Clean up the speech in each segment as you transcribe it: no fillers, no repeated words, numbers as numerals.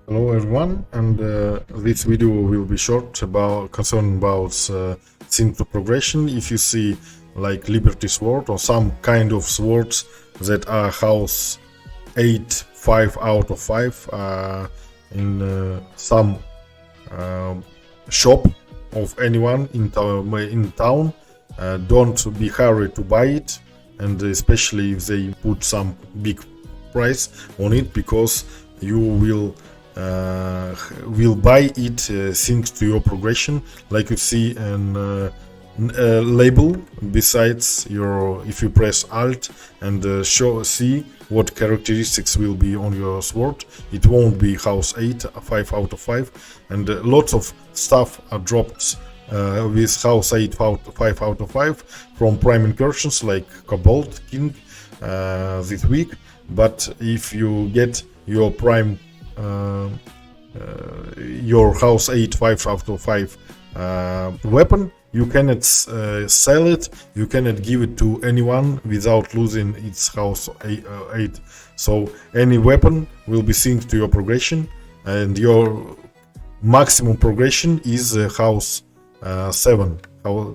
Hello everyone, and this video will be short about things to progression. If you see like Liberty Sword or some kind of swords that are house 8, 5 out of 5 in some shop of anyone in town, don't be hurried to buy it, and especially if they put some big price on it, because you will buy it thanks to your progression. Like you see an label besides your, if you press alt and see what characteristics will be on your sword. It won't be house 8, 5 out of 5, and lots of stuff are dropped with house 8, 5 out of 5 from prime incursions like Cobalt King this week. But if you get your prime your house 8, 5 out of 5 weapon, you cannot sell it, you cannot give it to anyone without losing its house 8. So any weapon will be synced to your progression, and your maximum progression is house 7.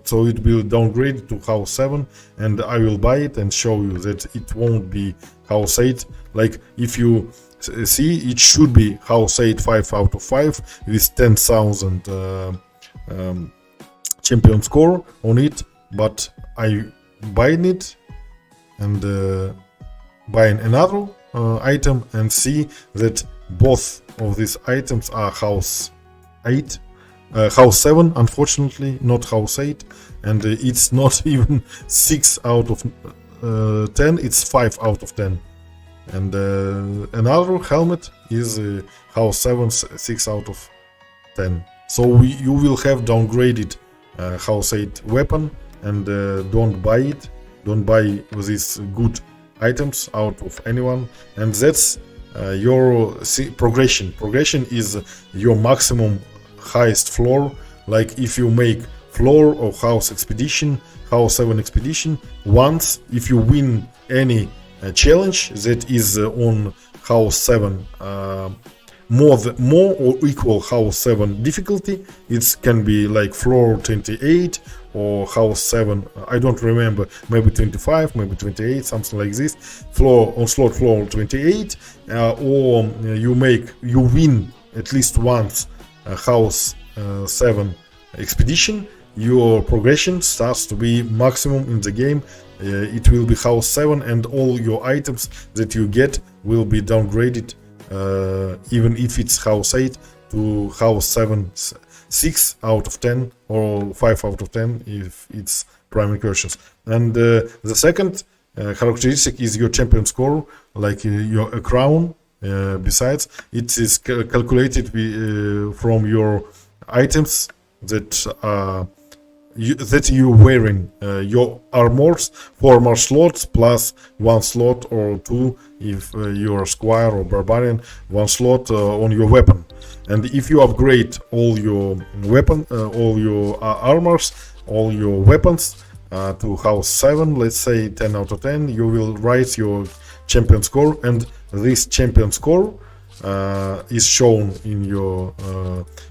So it will downgrade to house 7, and I will buy it and show you that it won't be house 8. Like if you see, it should be house 8, 5 out of 5 with 10,000 champion score on it, but I buying it and buying another item and see that both of these items are house 8. House 7, unfortunately, not house 8, and it's not even 6 out of 10, it's 5 out of 10. And another helmet is house 7, 6 out of 10. So you will have downgraded house 8 weapon, and don't buy it. Don't buy these good items out of anyone. And that's your progression. Progression is your maximum highest floor. Like if you make floor of house expedition, house 7 expedition, once if you win any challenge that is on house 7 more or equal house 7 difficulty, it can be like floor 28 or house 7, I don't remember, maybe 25, maybe 28, something like this, floor on slot floor 28, or you win at least once house 7 expedition, your progression starts to be maximum in the game. It will be house 7, and all your items that you get will be downgraded, even if it's house 8 to house 7, 6 out of 10 or 5 out of 10 if it's prime incursions. And the second characteristic is your champion score, like your crown. Besides, it is calculated from your items that you're wearing, your armors, 4 more slots plus 1 slot or 2 if you're a squire or barbarian, 1 slot on your weapon. And if you upgrade all your weapon, all your armors, all your weapons to house 7, let's say 10 out of 10, you will raise your champion score, and this champion score is shown in your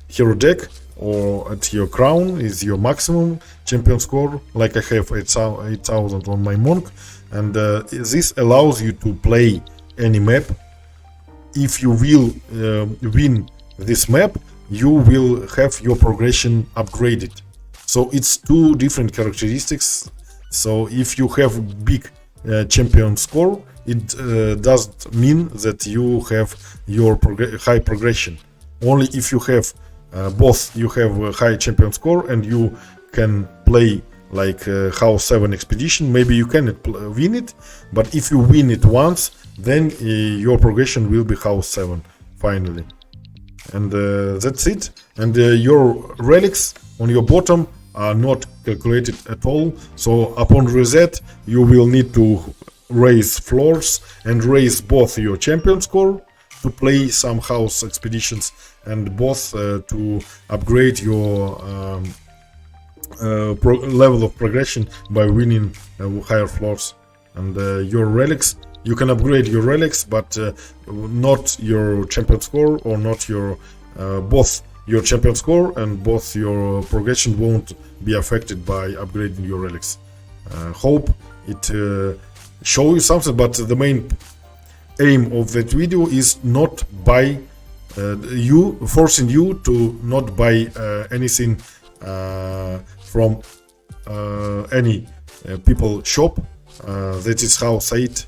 hero deck, or at your crown is your maximum champion score. Like I have 8,000 on my monk, and this allows you to play any map. If you will win this map, you will have your progression upgraded. So it's two different characteristics. So if you have big champion score, it doesn't mean that you have your high progression. Only if you have both, you have a high champion score and you can play like house 7 expedition, maybe you cannot win it, but if you win it once, then your progression will be house 7 finally. And that's it. And your relics on your bottom are not calculated at all, so upon reset you will need to raise floors and raise both your champion score to play some house expeditions, and both to upgrade your level of progression by winning higher floors. And your relics You can upgrade your relics, but not your champion score, or not your both your champion score and both your progression won't be affected by upgrading your relics. Hope it show you something, but the main aim of that video is not buy forcing you to not buy anything from any people shop. That is how say it,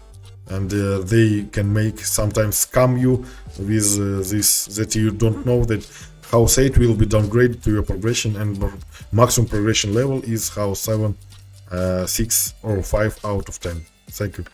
and they can make sometimes scam you with this, that you don't know that house 8 will be downgraded to your progression, and maximum progression level is house 7, 6 or 5 out of 10. Thank you.